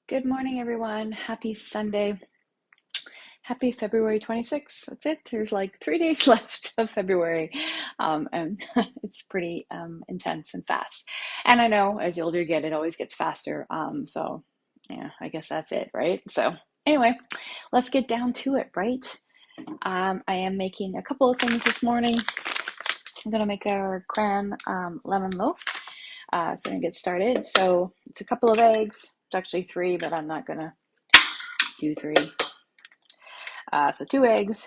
Good morning, everyone. Happy Sunday. Happy February 26th. That's it. There's like 3 days left of February. And it's pretty intense and fast. And I know as the older you get, it always gets faster. So, yeah, I guess that's it, right? So, anyway, let's get down to it, right? I am making a couple of things this morning. I'm going to make our Cran-lemon loaf. So, I'm going to get started. So, it's a couple of eggs. It's actually three, but I'm not going to do three. So 2 eggs.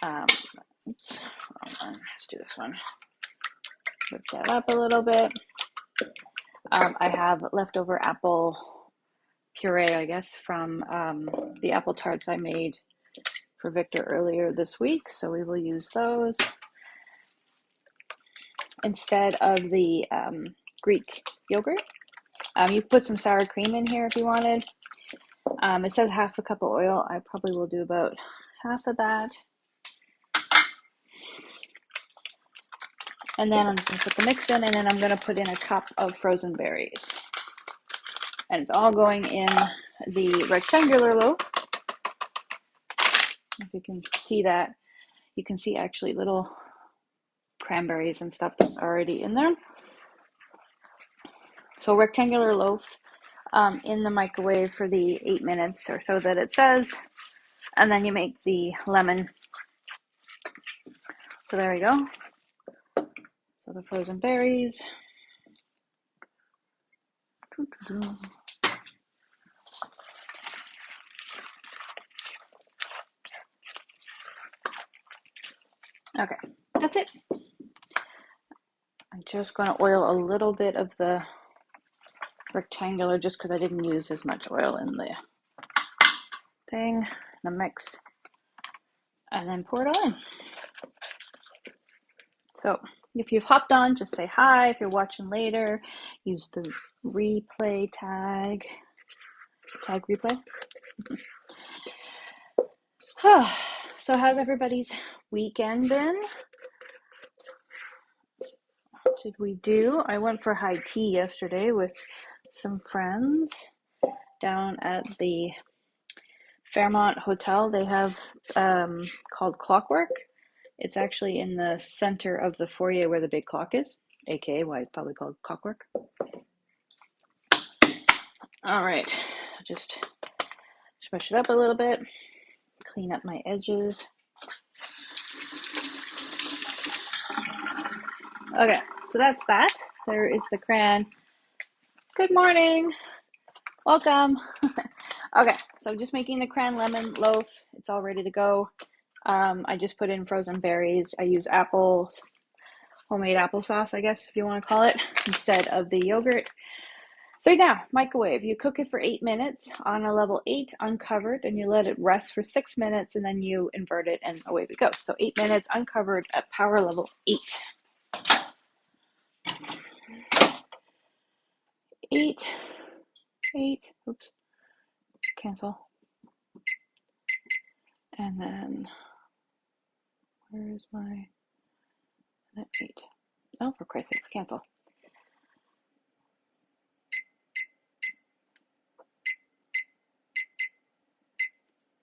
Oops, let's do this one. Whip that up a little bit. I have leftover apple puree, I guess, from the apple tarts I made for Victor earlier this week. So we will use those instead of the Greek yogurt. You can put some sour cream in here if you wanted. It says half a cup of oil. I probably will do about half of that. And then I'm going to put the mix in, and then I'm going to put in a cup of frozen berries. And it's all going in the rectangular loaf. If you can see that, you can see actually little cranberries and stuff that's already in there. So rectangular loaf in the microwave for the 8 minutes or so that it says. And then you make the lemon. So there we go. So the frozen berries. Okay, that's it. I'm just going to oil a little bit of the rectangular just because I didn't use as much oil in the thing, the mix, and then pour it on. So if you've hopped on, just say hi. If you're watching later, use the replay tag replay. So how's everybody's weekend been? What did we do? I went for high tea yesterday with some friends down at the Fairmont Hotel. They have called Clockwork. It's actually in the center of the foyer where the big clock is, aka why it's probably called Clockwork. All right, just smush it up a little bit, clean up my edges. Okay, so that's that. There is the cran. Good morning. Welcome. Okay, so I'm just making the Cran-lemon loaf. It's all ready to go. I just put in frozen berries. I use apples, homemade applesauce, I guess, if you want to call it, instead of the yogurt. So now, microwave. You cook it for 8 minutes on a level 8, uncovered, and you let it rest for 6 minutes, and then you invert it, and away we go. So 8 minutes uncovered at power level 8. 8, oops, cancel. And then, where is my, 8? Oh, for Christ's sake, cancel.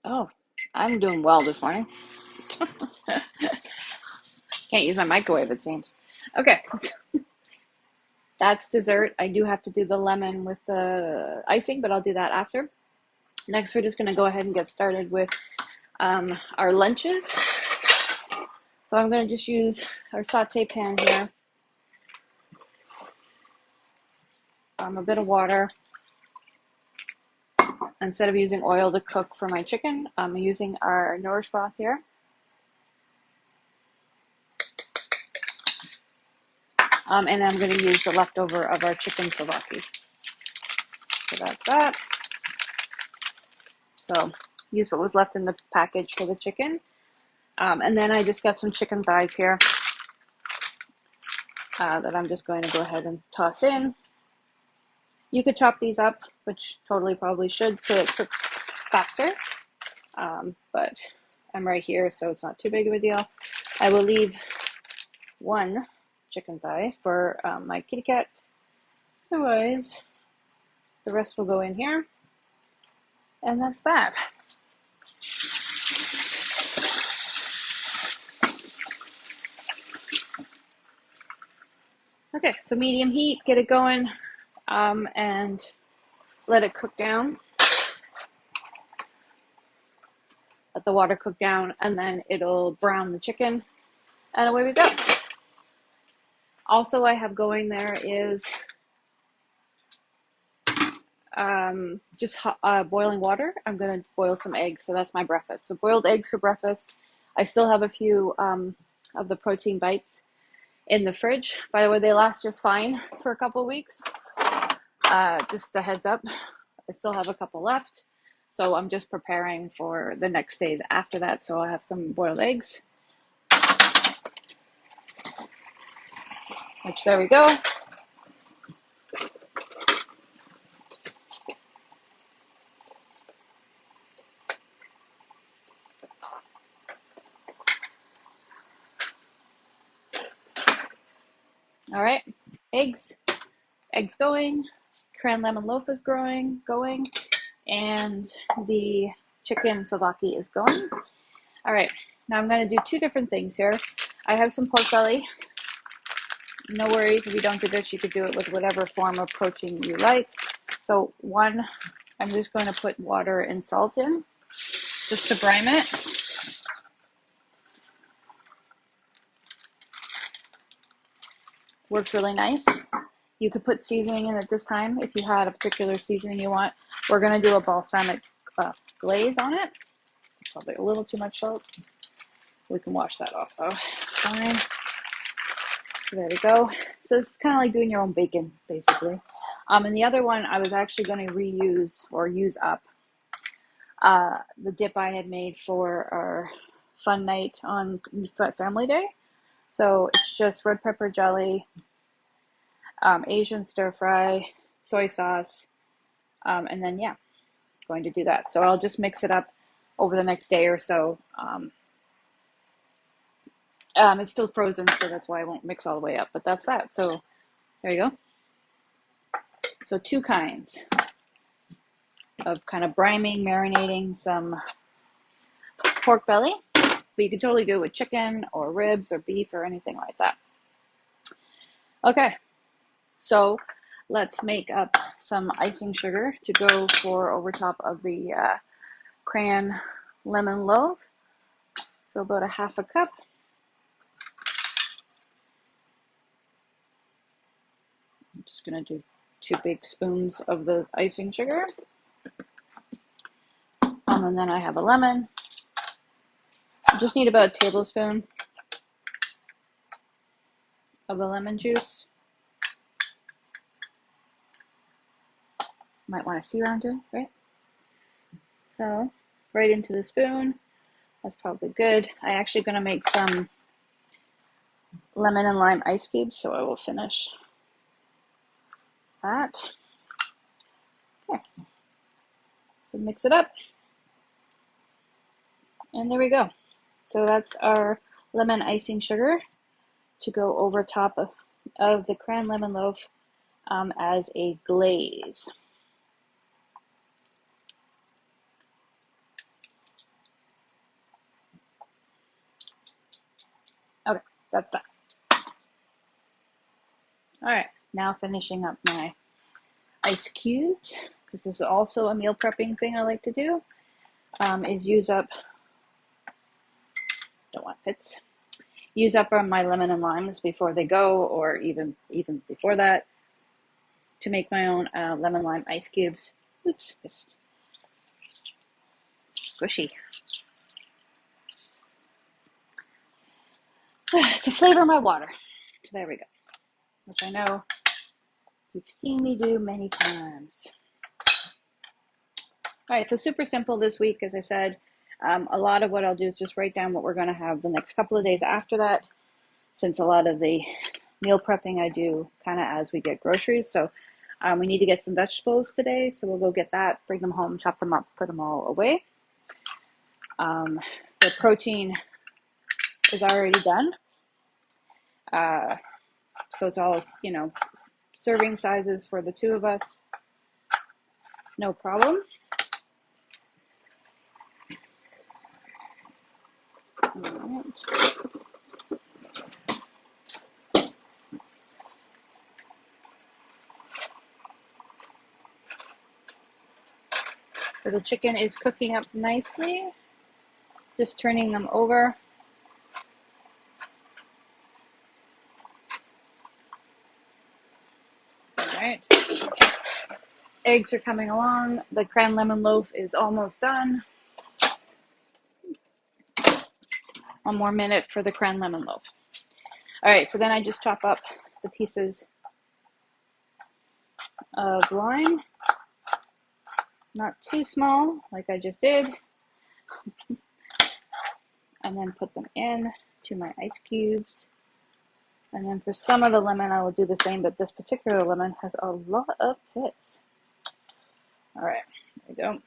Oh, I'm doing well this morning. Can't use my microwave, it seems. Okay. That's dessert. I do have to do the lemon with the icing, but I'll do that after. Next, we're just going to go ahead and get started with our lunches. So I'm going to just use our saute pan here. A bit of water. Instead of using oil to cook for my chicken, I'm using our nourish broth here. And I'm going to use the leftover of our chicken souvlaki. So that's that. So use what was left in the package for the chicken. And then I just got some chicken thighs here that I'm just going to go ahead and toss in. You could chop these up, which totally probably should, so it cooks faster. But I'm right here, so it's not too big of a deal. I will leave one chicken thigh for my kitty cat. Otherwise, The rest will go in here. And that's that. Okay, so medium heat, get it going, and let it cook down. Let the water cook down, and then it'll brown the chicken, and away we go. Also, I have going there is just boiling water. I'm going to boil some eggs, so that's my breakfast. So boiled eggs for breakfast. I still have a few of the protein bites in the fridge. By the way, they last just fine for a couple weeks. Just a heads up, I still have a couple left. So I'm just preparing for the next days after that. So I have some boiled eggs, which there we go. All right, eggs going, Cran-lemon loaf is going, and the chicken souvlaki is going. All right, now I'm going to do two different things here. I have some pork belly. No worries if you don't do this, you could do it with whatever form of protein you like. So one, I'm just going to put water and salt in, just to brine it. Works really nice. You could put seasoning in at this time if you had a particular seasoning you want. We're going to do a balsamic glaze on it. Probably a little too much salt. We can wash that off though. Fine. There we go. So it's kind of like doing your own bacon, basically. And the other one, I was actually going to reuse or use up the dip I had made for our fun night on Family Day. So it's just red pepper jelly, Asian stir fry, soy sauce, and then yeah, going to do that. So I'll just mix it up over the next day or so. It's still frozen, so that's why I won't mix all the way up, but that's that. So there you go. So two kinds of kind of brining, marinating some pork belly, but you can totally do it with chicken or ribs or beef or anything like that. Okay, so let's make up some icing sugar to go for over top of the Cran-lemon loaf. So about a half a cup. I'm just going to do 2 big spoons of the icing sugar. And then I have a lemon. I just need about a tablespoon of the lemon juice. Might want to see around it, right? So right into the spoon. That's probably good. I'm actually going to make some lemon and lime ice cubes, so I will finish that. Okay. So mix it up. And there we go. So that's our lemon icing sugar to go over top of the Cran-lemon loaf as a glaze. Okay, that's that. All right, now finishing up my ice cubes, because this is also a meal prepping thing I like to do, is use up, don't want pits, use up on my lemon and limes before they go, or even before that, to make my own lemon lime ice cubes. Oops, just squishy. To flavor my water. So there we go. Which I know you've seen me do many times. All right, so super simple this week, as I said. A lot of what I'll do is just write down what we're going to have the next couple of days after that, since a lot of the meal prepping I do kind of as we get groceries. So we need to get some vegetables today, so we'll go get that, bring them home, chop them up, put them all away. The protein is already done. So it's all, serving sizes for the 2 of us. no problem. All right. So the chicken is cooking up nicely. Just turning them over. All right. Eggs are coming along. The Cran-lemon loaf is almost done. 1 more minute for the Cran-lemon loaf. All right, so then I just chop up the pieces of lime. Not too small, like I just did. And then put them in to my ice cubes. And then for some of the lemon, I will do the same, but this particular lemon has a lot of pits. All right, there we go.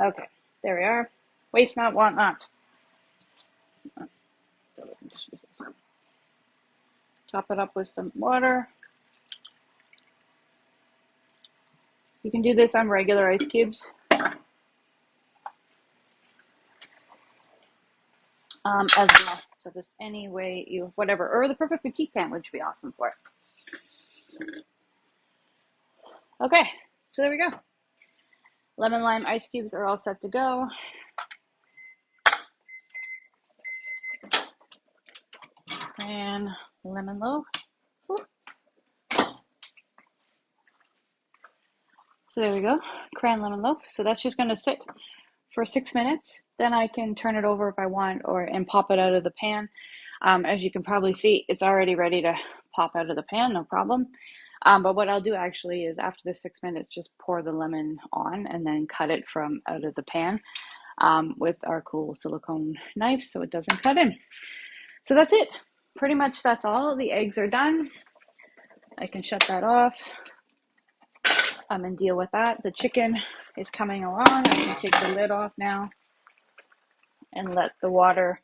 Okay, there we are. Waste not, want not. Top it up with some water. You can do this on regular ice cubes. As well. So there's any way you, whatever, or the perfect petite pan, which would be awesome for it. Okay, so there we go. Lemon lime ice cubes are all set to go. And lemon loaf. So there we go, Cran-lemon loaf. So that's just going to sit for 6 minutes. Then I can turn it over if I want, and pop it out of the pan. As you can probably see, it's already ready to pop out of the pan, no problem. But what I'll do actually is after the 6 minutes, just pour the lemon on and then cut it from out of the pan with our cool silicone knife so it doesn't cut in. So that's it. Pretty much that's all. The eggs are done. I can shut that off and deal with that. The chicken is coming along. I can take the lid off now and let the water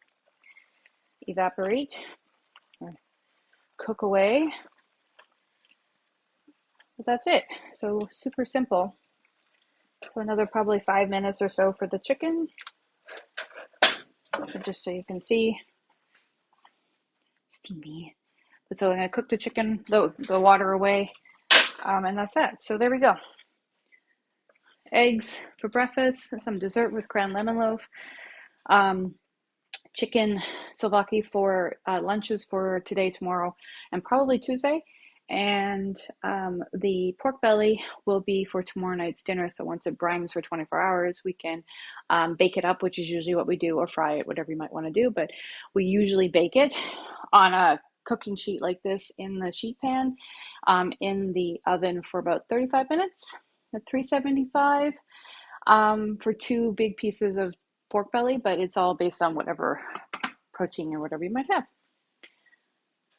evaporate or cook away. But that's it. So super simple. So another probably 5 minutes or so for the chicken. So just so you can see, steamy. But so I'm going to cook the chicken, the water away, and that's it. So there we go. Eggs for breakfast, some dessert with Cran-lemon loaf, chicken Souvlaki for lunches for today, tomorrow, and probably Tuesday. And the pork belly will be for tomorrow night's dinner. So once it brines for 24 hours, we can bake it up, which is usually what we do, or fry it, whatever you might want to do. But we usually bake it on a cooking sheet like this in the sheet pan in the oven for about 35 minutes at 375 for 2 big pieces of pork belly, but it's all based on whatever protein or whatever you might have.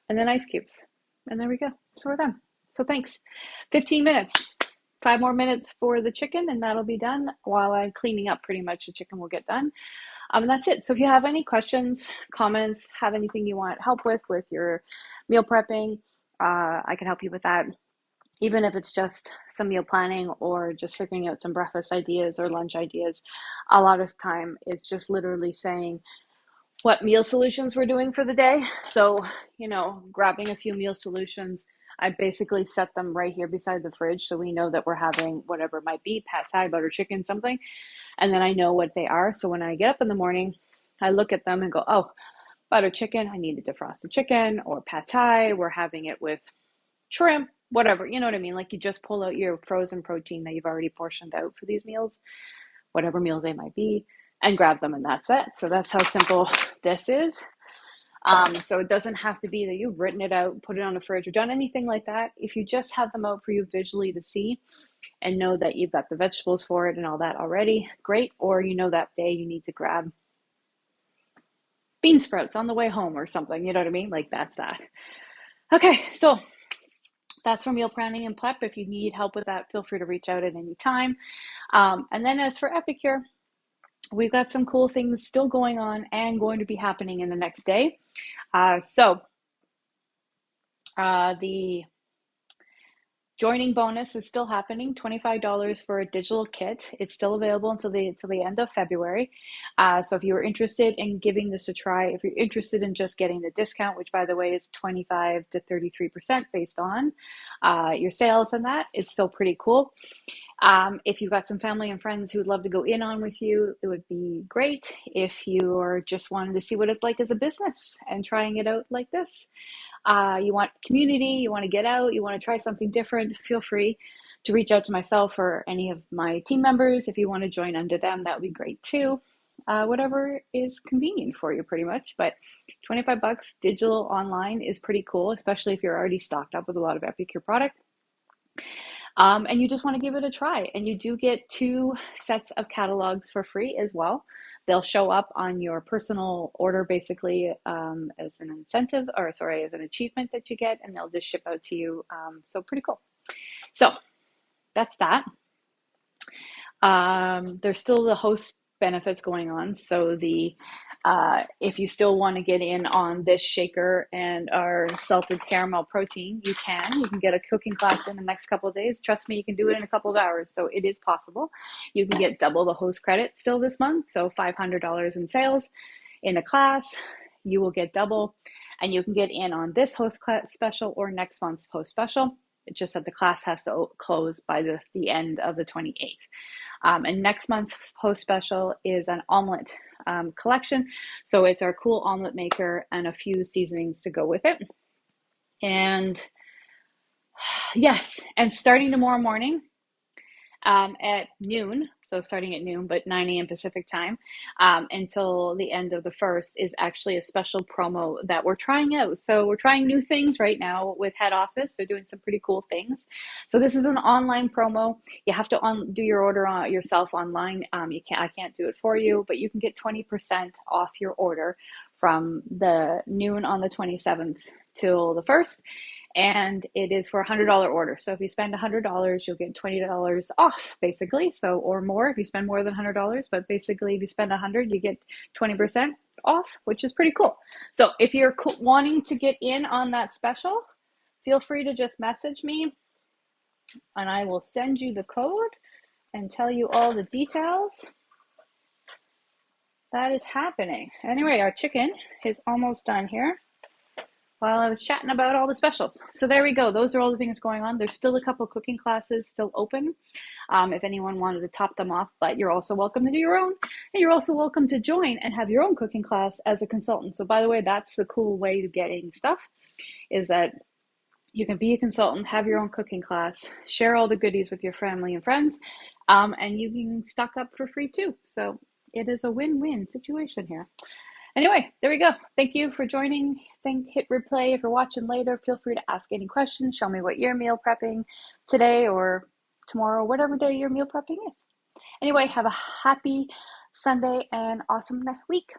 And then ice cubes. And there we go. So we're done. So thanks. 15 minutes. 5 more minutes for the chicken, and that'll be done. While I'm cleaning up, pretty much the chicken will get done. And that's it. So if you have any questions, comments, have anything you want help with your meal prepping, I can help you with that. Even if it's just some meal planning or just figuring out some breakfast ideas or lunch ideas, a lot of time it's just literally saying what meal solutions we're doing for the day. So, grabbing a few meal solutions, I basically set them right here beside the fridge so we know that we're having whatever it might be, pad thai, butter chicken, something. And then I know what they are. So when I get up in the morning, I look at them and go, oh, butter chicken, I need to defrost the chicken, or pad thai, we're having it with shrimp, whatever, you know what I mean? Like you just pull out your frozen protein that you've already portioned out for these meals, whatever meals they might be, and grab them, and that's it. So that's how simple this is. So it doesn't have to be that you've written it out, put it on the fridge, or done anything like that. If you just have them out for you visually to see and know that you've got the vegetables for it and all that already, great. Or that day you need to grab bean sprouts on the way home or something, you know what I mean? Like that's that. Okay, so That's for meal planning and prep. If you need help with that, feel free to reach out at any time. And then as for Epicure, we've got some cool things still going on and going to be happening in the next day. The joining bonus is still happening, $25 for a digital kit. It's still available until the end of February. So if you're interested in giving this a try, if you're interested in just getting the discount, which by the way is 25 to 33% based on your sales and that, it's still pretty cool. If you've got some family and friends who would love to go in on with you, it would be great. If you're just wanting to see what it's like as a business and trying it out like this, you want community, you want to get out, you want to try something different, feel free to reach out to myself or any of my team members. If you want to join under them, that would be great too. Whatever is convenient for you pretty much, but $25 digital online is pretty cool, especially if you're already stocked up with a lot of Epicure product. And you just want to give it a try. And you do get 2 sets of catalogs for free as well. They'll show up on your personal order basically as an incentive, or sorry, as an achievement that you get, and they'll just ship out to you. So pretty cool. So that's that. There's still the host benefits going on. So if you still want to get in on this shaker and our salted caramel protein, you can get a cooking class in the next couple of days. Trust me, you can do it in a couple of hours. So it is possible. You can get double the host credit still this month. So $500 in sales in a class, you will get double, and you can get in on this host class special or next month's host special. It's just that the class has to close by the end of the 28th. And next month's post special is an omelet collection. So it's our cool omelet maker and a few seasonings to go with it. And yes, and starting tomorrow morning at noon, so starting at noon, but 9 a.m. Pacific time, until the end of the 1st is actually a special promo that we're trying out. So we're trying new things right now with head office. They're doing some pretty cool things. So this is an online promo. You have to do your order yourself online. I can't do it for you, but you can get 20% off your order from the noon on the 27th till the 1st. And it is for a $100 order. So if you spend $100, you'll get $20 off, basically. So, or more if you spend more than $100. But basically, if you spend $100, you get 20% off, which is pretty cool. So if you're wanting to get in on that special, feel free to just message me, and I will send you the code and tell you all the details. That is happening. Anyway, our chicken is almost done here while I was chatting about all the specials. So there we go. Those are all the things going on. There's still a couple cooking classes still open if anyone wanted to top them off, but you're also welcome to do your own. And you're also welcome to join and have your own cooking class as a consultant. So by the way, that's the cool way of getting stuff, is that you can be a consultant, have your own cooking class, share all the goodies with your family and friends, and you can stock up for free too. So it is a win-win situation here. Anyway, there we go. Thank you for joining. Hit replay if you're watching later. Feel free to ask any questions. Show me what you're meal prepping today or tomorrow, whatever day your meal prepping is. Anyway, have a happy Sunday and awesome week.